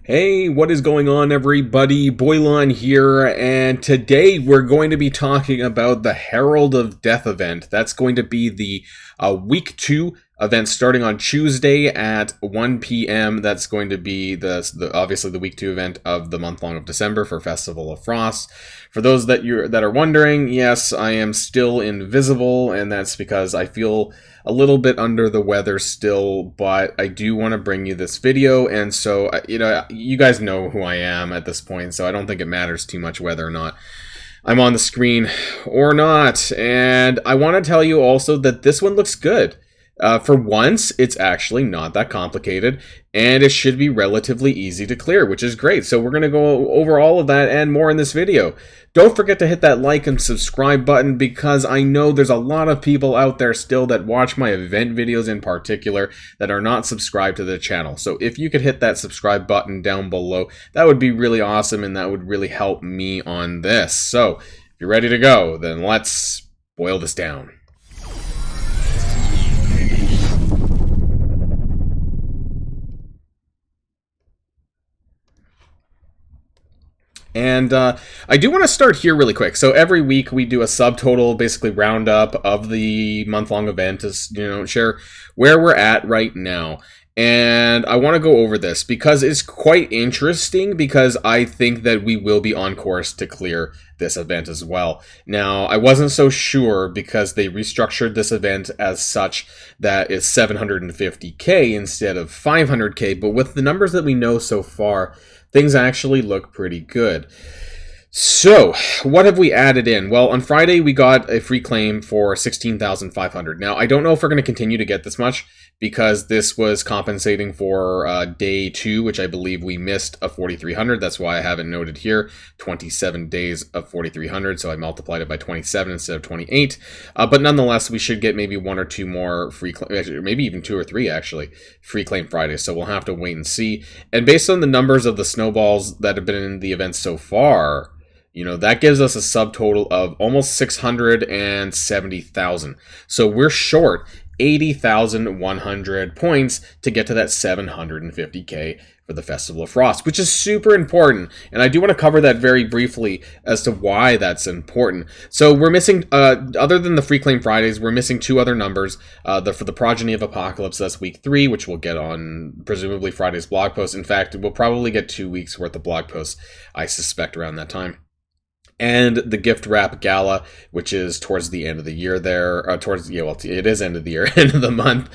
Hey, what is going on, everybody? Boilon here, and today we're going to be talking about the Herald of Death event. That's going to be the week 2 event starting on Tuesday at 1 p.m. That's going to be obviously the week 2 event of the month long of December for Festival of Frost. For those that are wondering, yes, I am still invisible, and that's because I feel a little bit under the weather still, but I do want to bring you this video, and so, you guys know who I am at this point, so I don't think it matters too much whether or not I'm on the screen or not. And I want to tell you also that this one looks good. For once, it's actually not that complicated, and it should be relatively easy to clear, which is great. So we're going to go over all of that and more in this video. Don't forget to hit that like and subscribe button, because I know there's a lot of people out there still that watch my event videos in particular that are not subscribed to the channel. So if you could hit that subscribe button down below, that would be really awesome, and that would really help me on this. So if you're ready to go, then let's boil this down. And I do want to start here really quick. So every week we do a subtotal, basically roundup of the month-long event to, share where we're at right now. And I want to go over this because it's quite interesting, because I think that we will be on course to clear this event as well. Now, I wasn't so sure because they restructured this event as such that it's 750k instead of 500k, but with the numbers that we know so far, things actually look pretty good. So, what have we added in? Well, on Friday, we got a free claim for 16,500. Now, I don't know if we're going to continue to get this much, because this was compensating for day 2, which I believe we missed a 4,300. That's why I have it noted here, 27 days of 4,300, so I multiplied it by 27 instead of 28. But nonetheless, we should get maybe 1 or 2 more free claim, maybe even 2 or 3, actually, free claim Fridays. So we'll have to wait and see. And based on the numbers of the snowballs that have been in the event so far, that gives us a subtotal of almost 670,000. So we're short 80,100 points to get to that 750k for the Festival of Frost, which is super important. And I do want to cover that very briefly as to why that's important. So we're missing, other than the Free Claim Fridays, we're missing 2 other numbers. For the Progeny of Apocalypse, that's week 3, which we'll get on presumably Friday's blog post. In fact, we'll probably get 2 weeks worth of blog posts, I suspect, around that time. And the Gift Wrap Gala, which is towards the end of the year there, it is end of the year, end of the month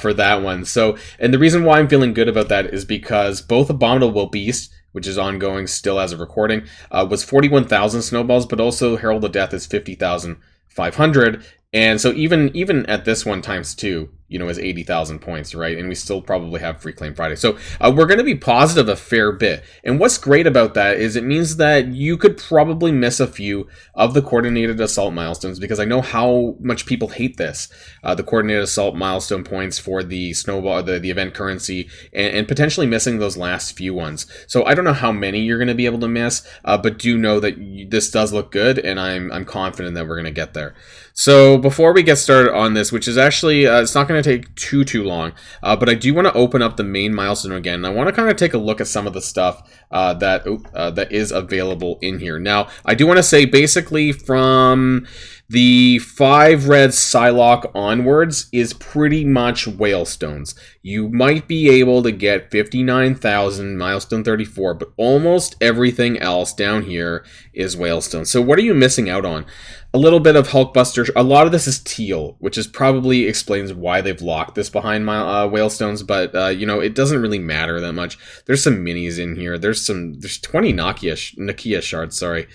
for that one. So, and the reason why I'm feeling good about that is because both Abominable Beast, which is ongoing still as of recording, was 41,000 snowballs, but also Herald of Death is 50,500. And so even at this one times 2, is 80,000 points, right? And we still probably have Free Claim Friday. So we're going to be positive a fair bit. And what's great about that is it means that you could probably miss a few of the Coordinated Assault milestones, because I know how much people hate this. The Coordinated Assault milestone points for the snowball, the event currency, and potentially missing those last few ones. So I don't know how many you're going to be able to miss, but do know that this does look good, and I'm confident that we're going to get there. So before we get started on this, which is actually, it's not going to take too long, but I do want to open up the main milestone again. I want to kind of take a look at some of the stuff that is available in here. Now, I do want to say basically from the 5 red Psylocke onwards is pretty much Whalestones. You might be able to get 59,000 milestone 34, but almost everything else down here is Whalestone. So what are you missing out on? A little bit of Hulkbuster. A lot of this is teal, which is probably explains why they've locked this behind Whalestones, but it doesn't really matter that much. There's some minis in here. There's 20 Nakia shards, sorry,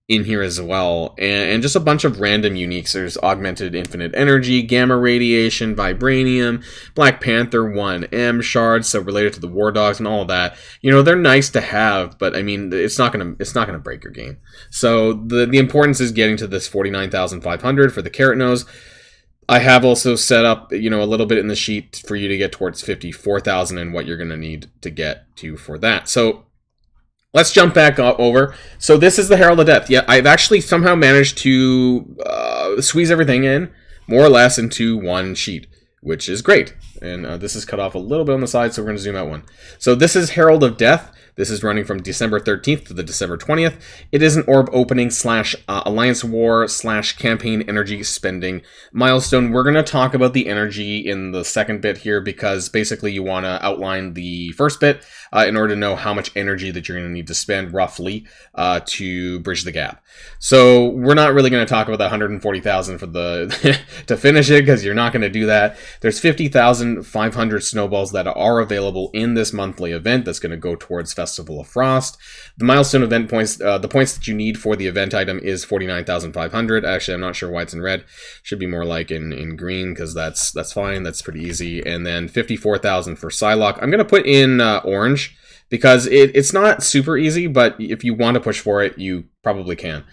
in here as well, and just a bunch of random uniques. There's Augmented Infinite Energy, Gamma Radiation, Vibranium, Black Panther 1M shards, so related to the War Dogs and all of that. They're nice to have, but I mean, it's not gonna break your game. So the importance is getting to this 49,500 for the Carrot Nose. I have also set up, a little bit in the sheet for you to get towards 54,000 and what you're gonna need to get to for that. So let's jump back over. So this is the Herald of Death. Yeah, I've actually somehow managed to squeeze everything in, more or less, into one sheet, which is great. And this is cut off a little bit on the side, so we're going to zoom out one. So this is Herald of Death. This is running from December 13th to the December 20th. It is an orb opening slash Alliance War slash campaign energy spending milestone. We're going to talk about the energy in the second bit here because basically you want to outline the first bit in order to know how much energy that you're going to need to spend roughly to bridge the gap. So we're not really going to talk about the 140,000 for the to finish it because you're not going to do that. There's 50,500 snowballs that are available in this monthly event that's going to go towards Festival of Frost. The milestone event points, the points that you need for the event item is 49,500. Actually, I'm not sure why it's in red. Should be more like in green because that's fine. That's pretty easy. And then 54,000 for Psylocke. I'm going to put in orange because it's not super easy, but if you want to push for it, you probably can.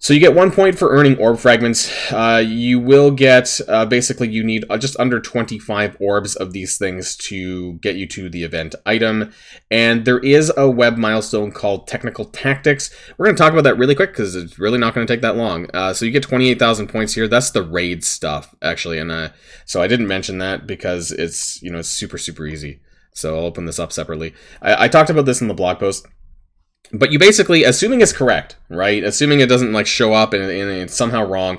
So you get 1 point for earning orb fragments. You will get, basically you need just under 25 orbs of these things to get you to the event item. And there is a web milestone called Technical Tactics. We're going to talk about that really quick because it's really not going to take that long. So you get 28,000 points here. That's the raid stuff, actually. And so I didn't mention that because it's, it's super, super easy. So I'll open this up separately. I talked about this in the blog post. But you basically, assuming it's correct, right? Assuming it doesn't like show up and it's somehow wrong,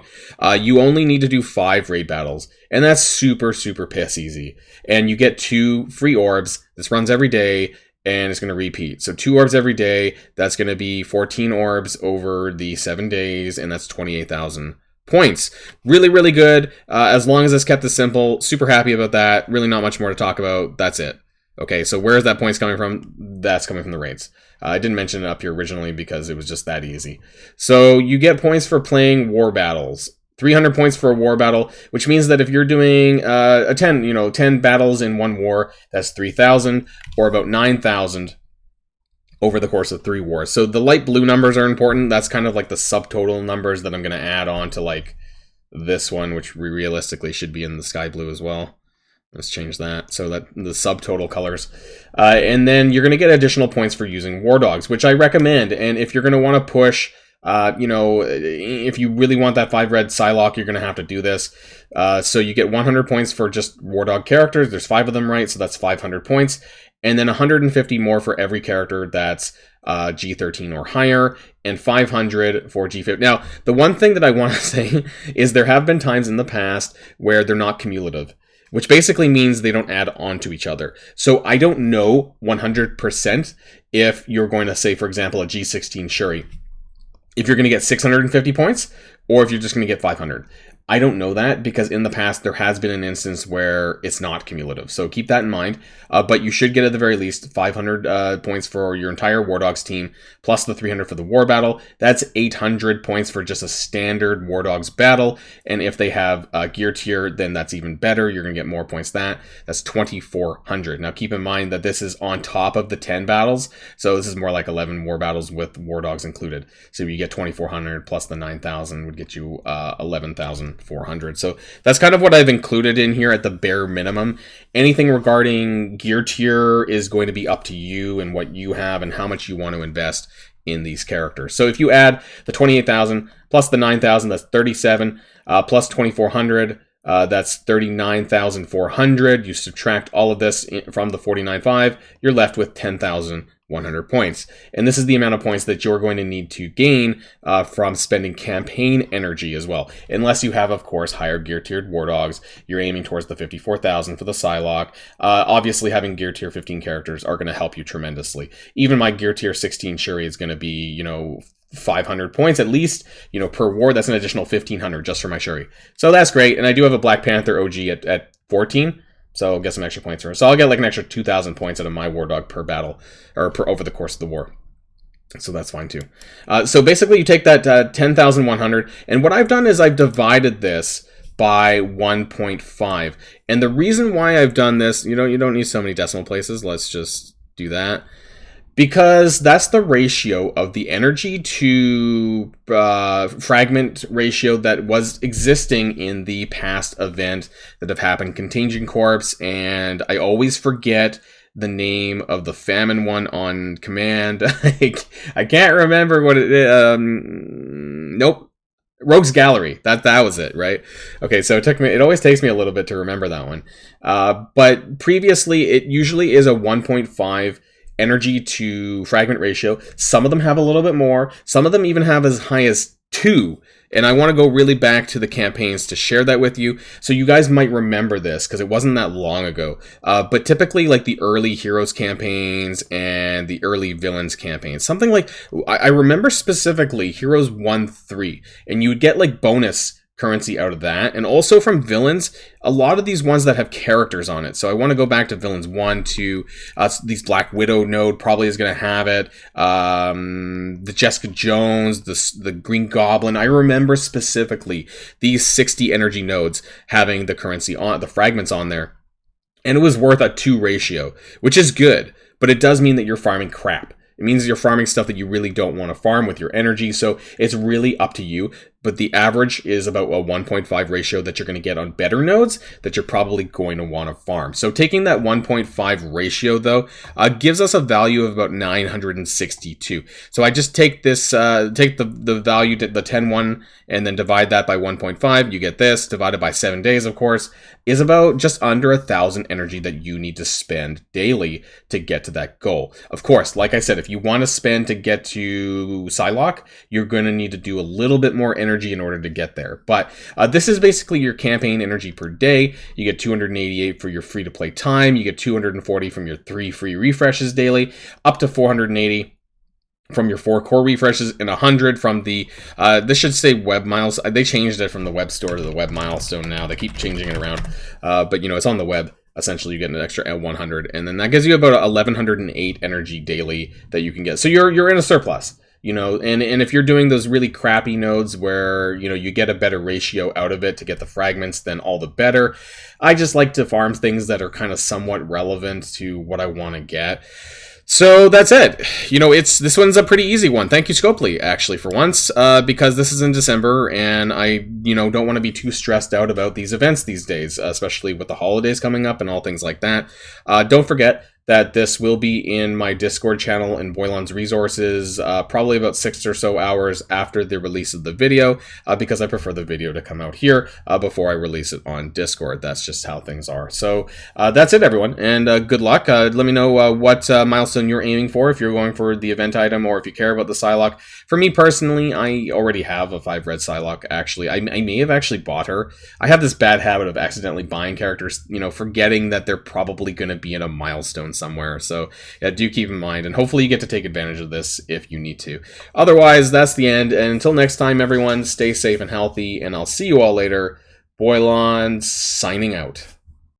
you only need to do 5 raid battles. And that's super, super piss easy. And you get 2 free orbs. This runs every day and it's going to repeat. So 2 orbs every day. That's going to be 14 orbs over the 7 days. And that's 28,000 points. Really, really good. As long as it's kept this simple. Super happy about that. Really not much more to talk about. That's it. Okay, so where is that points coming from? That's coming from the raids. I didn't mention it up here originally because it was just that easy. So you get points for playing war battles. 300 points for a war battle, which means that if you're doing 10 battles in one war, that's 3,000 or about 9,000 over the course of 3 wars. So the light blue numbers are important. That's kind of like the subtotal numbers that I'm going to add on to like this one, which realistically should be in the sky blue as well. Let's change that so that the subtotal colors. And then you're going to get additional points for using War Dogs, which I recommend. And if you're going to want to push, if you really want that 5 red Psylocke, you're going to have to do this. So you get 100 points for just War Dog characters. There's 5 of them, right? So that's 500 points. And then 150 more for every character that's G13 or higher, and 500 for G15. Now, the one thing that I want to say is there have been times in the past where they're not cumulative, which basically means they don't add on to each other. So I don't know 100% if you're going to say, for example, a G16 Shuri, if you're going to get 650 points, or if you're just going to get 500. I don't know that because in the past there has been an instance where it's not cumulative. So keep that in mind. But you should get at the very least 500 points for your entire War Dogs team, plus the 300 for the war battle. That's 800 points for just a standard War Dogs battle. And if they have gear tier, then that's even better. You're going to get more points than that. That's 2,400. Now keep in mind that this is on top of the 10 battles. So this is more like 11 war battles with War Dogs included. So you get 2,400 plus the 9,000 would get you 11,400. So that's kind of what I've included in here at the bare minimum. Anything regarding gear tier is going to be up to you and what you have and how much you want to invest in these characters. So if you add the 28,000 plus the 9,000, that's 37, plus 2,400, that's 39,400. You subtract all of this from the 49.5, you're left with 10,100 points. And this is the amount of points that you're going to need to gain from spending campaign energy as well. Unless you have, of course, higher gear tiered War Dogs, you're aiming towards the 54,000 for the Psylocke. Obviously, having gear tier 15 characters are going to help you tremendously. Even my gear tier 16 Shuri is going to be, 500 points at least, per war. That's an additional 1,500 just for my Shuri. So that's great. And I do have a Black Panther OG at 14. So I'll get some extra points for her. So I'll get like an extra 2,000 points out of my War Dog per battle, or over the course of the war. So that's fine too. So basically you take that 10,100, and what I've done is I've divided this by 1.5. And the reason why I've done this, you don't need so many decimal places. Let's just do that. Because that's the ratio of the energy to fragment ratio that was existing in the past event that have happened, Contagion Corpse, and I always forget the name of the famine one on command. I can't remember what it is. Nope. Rogue's Gallery. That was it, right? Okay, so it always takes me a little bit to remember that one. But previously, it usually is a 1.5. energy to fragment ratio. Some of them have a little bit more. Some of them even have as high as 2. And I want to go really back to the campaigns to share that with you. So you guys might remember this because it wasn't that long ago. But typically like the early heroes campaigns and the early villains campaigns, something like, I remember specifically Heroes 1-3, and you would get like bonus currency out of that, and also from villains, a lot of these ones that have characters on it. So I want to go back to villains 1, 2, these Black Widow node probably is going to have it, the Jessica Jones, the Green Goblin. I remember specifically these 60 energy nodes having the currency on, the fragments on there, and it was worth a 2 ratio, which is good, but it does mean that you're farming crap. It means you're farming stuff that you really don't want to farm with your energy, so it's really up to you. But the average is about a 1.5 ratio that you're going to get on better nodes that you're probably going to want to farm. So taking that 1.5 ratio, though, gives us a value of about 962. So I just take this, take the value, the 10-1, and then divide that by 1.5. You get this, divided by 7 days, of course, is about just under 1,000 energy that you need to spend daily to get to that goal. Of course, like I said, if you want to spend to get to Psylocke, you're going to need to do a little bit more energy in order to get there. But this is basically your campaign energy per day. You get 288 for your free-to-play time. You get 240 from your 3 free refreshes daily, up to 480 from your 4 core refreshes, and 100 from the, this should say web miles. They changed it from the web store to the web milestone now. They keep changing it around. But, you know, it's on the web. Essentially, you get an extra 100, and then that gives you about 1,108 energy daily that you can get. So you're in a surplus. You know, and if you're doing those really crappy nodes where, you know, you get a better ratio out of it to get the fragments, then all the better. I just like to farm things that are kind of somewhat relevant to what I want to get. So that's it. You know, this one's a pretty easy one. Thank you, Scopely, actually, for once, because this is in December, and I, you know, don't want to be too stressed out about these events these days, especially with the holidays coming up and all things like that. Don't forget that this will be in my Discord channel and Boilon's resources probably about 6 or so hours after the release of the video, because I prefer the video to come out here before I release it on Discord. That's just how things are. So that's it, everyone, and good luck. Let me know what milestone you're aiming for, if you're going for the event item or if you care about the Psylocke. For me personally, I already have a 5 red Psylocke, actually. I may have actually bought her. I have this bad habit of accidentally buying characters, you know, forgetting that they're probably going to be in a milestone somewhere. So yeah, do keep in mind, and hopefully you get to take advantage of this if you need to. Otherwise, that's the end, and until next time, everyone, stay safe and healthy, and I'll see you all later. Boilon signing out.